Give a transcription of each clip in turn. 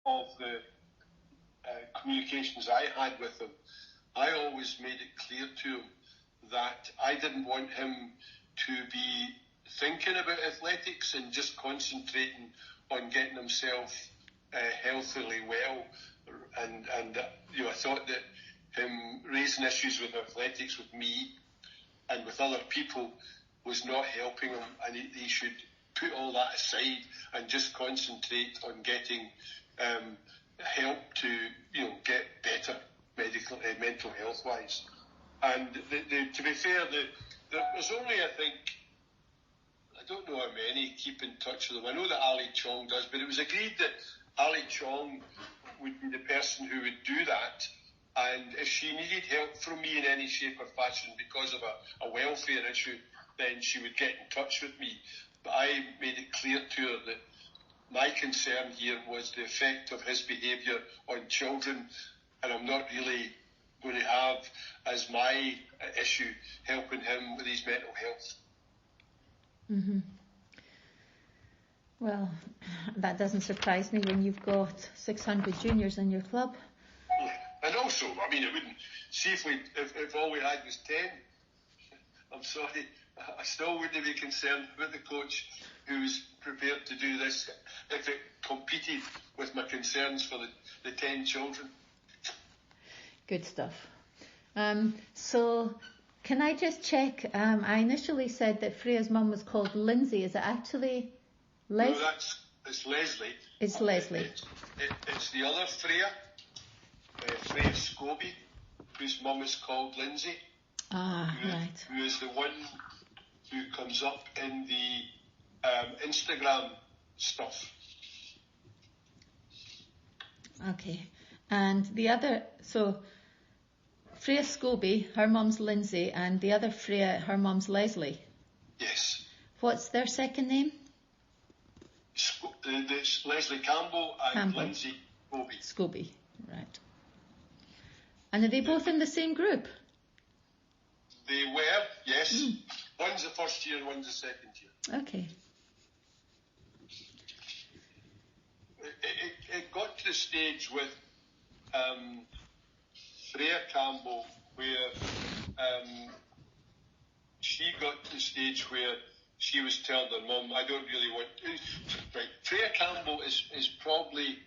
of the communications I had with him, I always made it clear to him that I didn't want him to be thinking about athletics and just concentrating on getting himself healthily well. And I thought that him raising issues with athletics with me and with other people was not helping him, and he should put all that aside and just concentrate on getting help to get better mental health wise. And to be fair, there's only, I think, I don't know how many keep in touch with him. I know that Ali Chong does, but it was agreed that Ali Chong would be the person who would do that. And if she needed help from me in any shape or fashion because of a welfare issue, then she would get in touch with me. But I made it clear to her that my concern here was the effect of his behaviour on children, and I'm not really going to have as my issue helping him with his mental health. Mm-hmm. Well, that doesn't surprise me when you've got 600 juniors in your club. And also, I mean, it wouldn't. See if all we had was 10. I'm sorry, I still wouldn't be concerned about the coach who's prepared to do this if it competed with my concerns for the 10 children. Good stuff. So, can I just check? I initially said that Freya's mum was called Lindsay. Is it actually Leslie? No, it's Leslie. It's Leslie. It's the other Freya, Freya Scobie, whose mum is called Lindsay. Right. Who is the one who comes up in the Instagram stuff. Okay. And the other, so Freya Scobie, her mum's Lindsay, and the other Freya, her mum's Leslie. Yes. What's their second name? It's Leslie Campbell and Lindsay Scobie. Scobie, right. And are they both in the same group? They were, yes. One's the first year, one's the second year. Okay. It got to the stage with Freya Campbell where she got to the stage where she was telling her mum, I don't really want to. Right. Freya Campbell is probably,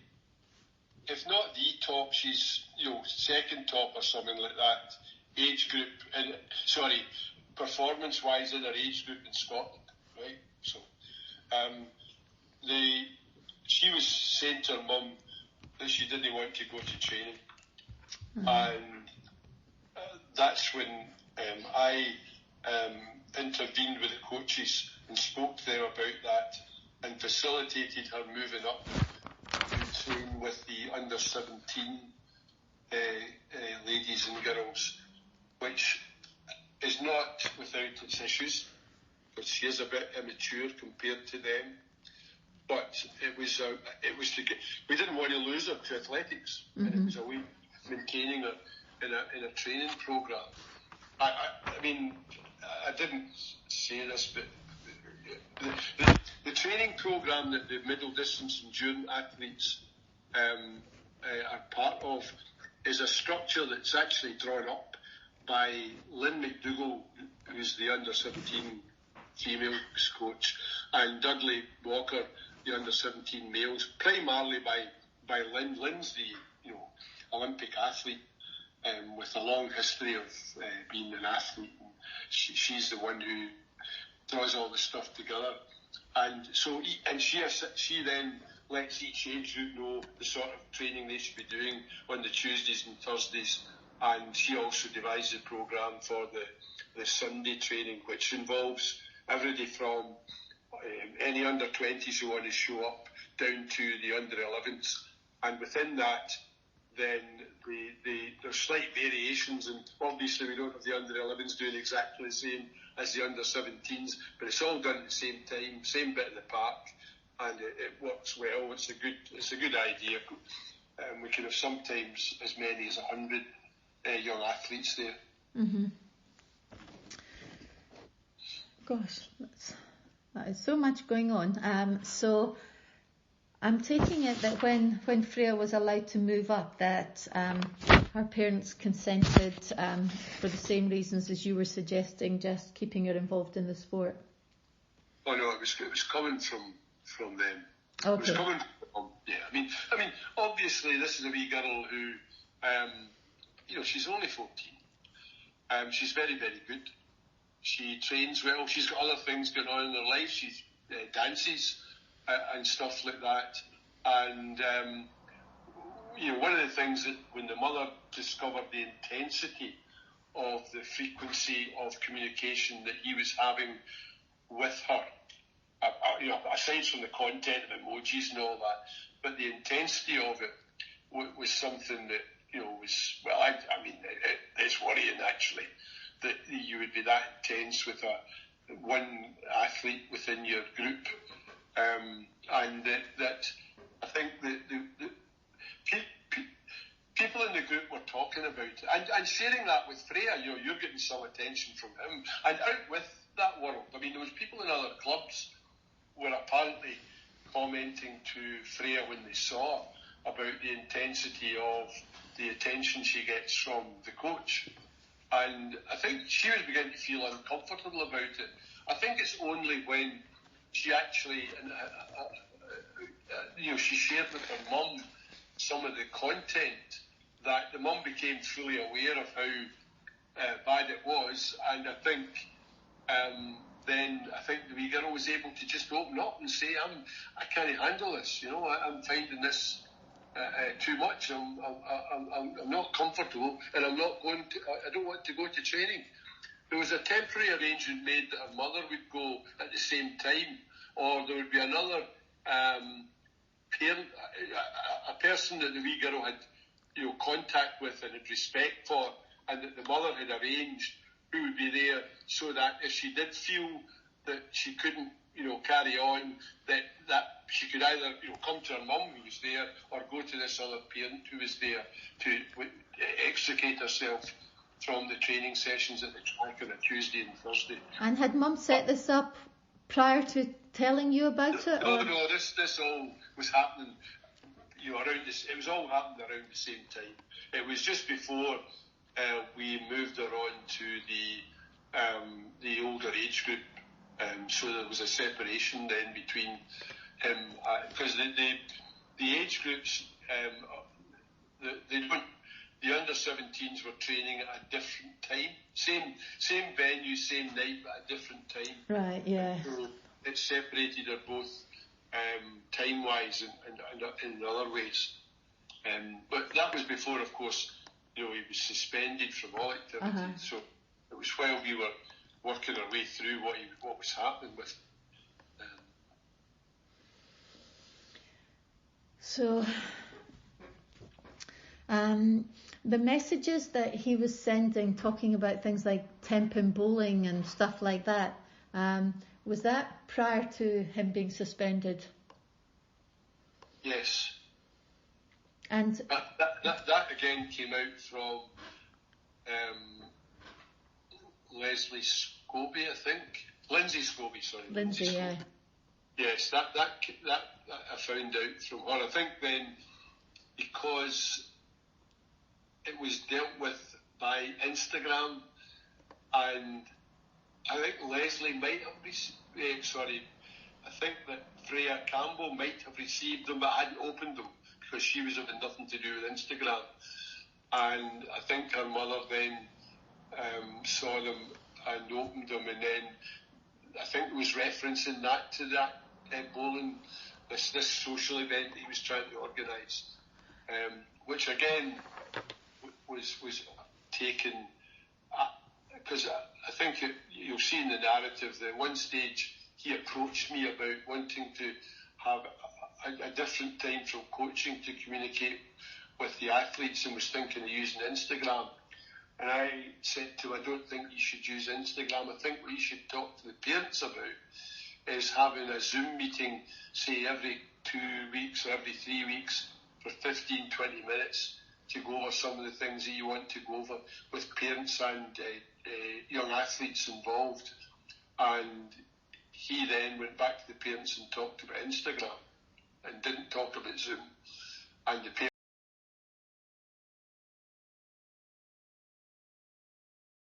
if not the top, she's second top or something like that. Age group, performance-wise in her age group in Scotland, right? So, she was saying to her mum that she didn't want to go to training, and that's when I intervened with the coaches and spoke to them about that and facilitated her moving up to train with the under-17 ladies and girls, which is not without its issues, but she is a bit immature compared to them. But it was to get, we didn't want to lose her to athletics, and it was a way of maintaining her in a training program. I mean, I didn't say this, but the training program that the middle distance endurance athletes are part of is a structure that's actually drawn up by Lynn McDougall, who's the under-17 female coach, and Dudley Walker, the under-17 males, primarily by Lynn. Lynn's the Olympic athlete with a long history of being an athlete. And she's the one who draws all the stuff together, and so she then lets each age group know the sort of training they should be doing on the Tuesdays and Thursdays. And she also devised a programme for the Sunday training, which involves everybody from any under-20s who want to show up down to the under-11s. And within that, then there's slight variations, and obviously we don't have the under-11s doing exactly the same as the under-17s, but it's all done at the same time, same bit in the park, and it works well. It's a good idea. We can have sometimes as many as 100 young athletes there. Mm-hmm. Gosh, that is so much going on. So I'm taking it that when Freya was allowed to move up, that her parents consented for the same reasons as you were suggesting, just keeping her involved in the sport. Oh no, it was coming from them. Okay. It was coming from, yeah. I mean, obviously this is a wee girl who, she's only 14. She's very, very good. She trains well. She's got other things going on in her life. She dances and stuff like that. And one of the things that when the mother discovered the intensity of the frequency of communication that he was having with her, aside from the content of emojis and all that, but the intensity of it was something that, it's worrying actually, that you would be that intense with one athlete within your group, and that I think the people in the group were talking about it and sharing that with Freya. You're getting some attention from him, and out with that world. I mean, there was people in other clubs were apparently commenting to Freya when they saw about the intensity of the attention she gets from the coach. And I think she was beginning to feel uncomfortable about it. I think it's only when she actually, she shared with her mum some of the content that the mum became fully aware of how bad it was. And I think then the wee girl was able to just open up and say, I can't handle this. I'm finding this too much. I'm not comfortable, and I don't want to go to training. There was a temporary arrangement made that her mother would go at the same time, or there would be another parent, a person that the wee girl had contact with and had respect for, and that the mother had arranged who would be there, so that if she did feel that she couldn't carry on, that she could either come to her mum who was there, or go to this other parent who was there to extricate herself from the training sessions at the track on a Tuesday and Thursday. And had mum set this up prior to telling you about it? No, this all was happening around this. It was all happening around the same time. It was just before we moved her on to the older age group. So there was a separation then between him, because the age groups, the under-17s were training at a different time, same venue, same night, but at a different time. Right, yeah. So it separated her both time-wise and in other ways. But that was before, of course, he was suspended from all activity. Uh-huh. So it was while we were working our way through what was happening with. So, the messages that he was sending, talking about things like temp and bowling and stuff like that, was that prior to him being suspended? Yes. And that again came out from Leslie Scobie, I think. Lindsay Scobie, sorry. Lindsay, yeah. Yes, that I found out from her. I think then because it was dealt with by Instagram, and I think Leslie might have I think that Freya Campbell might have received them but hadn't opened them because she was having nothing to do with Instagram. And I think her mother then saw them and opened them, and then I think it was referencing that to that bowling, this social event he was trying to organise, which again was taken, because I think you'll see in the narrative that at one stage he approached me about wanting to have a different time from coaching to communicate with the athletes, and was thinking of using Instagram. And I said to him, I don't think you should use Instagram. I think what you should talk to the parents about is having a Zoom meeting, say every 2 weeks or every 3 weeks for 15, 20 minutes to go over some of the things that you want to go over with parents and young athletes involved. And he then went back to the parents and talked about Instagram. and didn't talk about Zoom. And the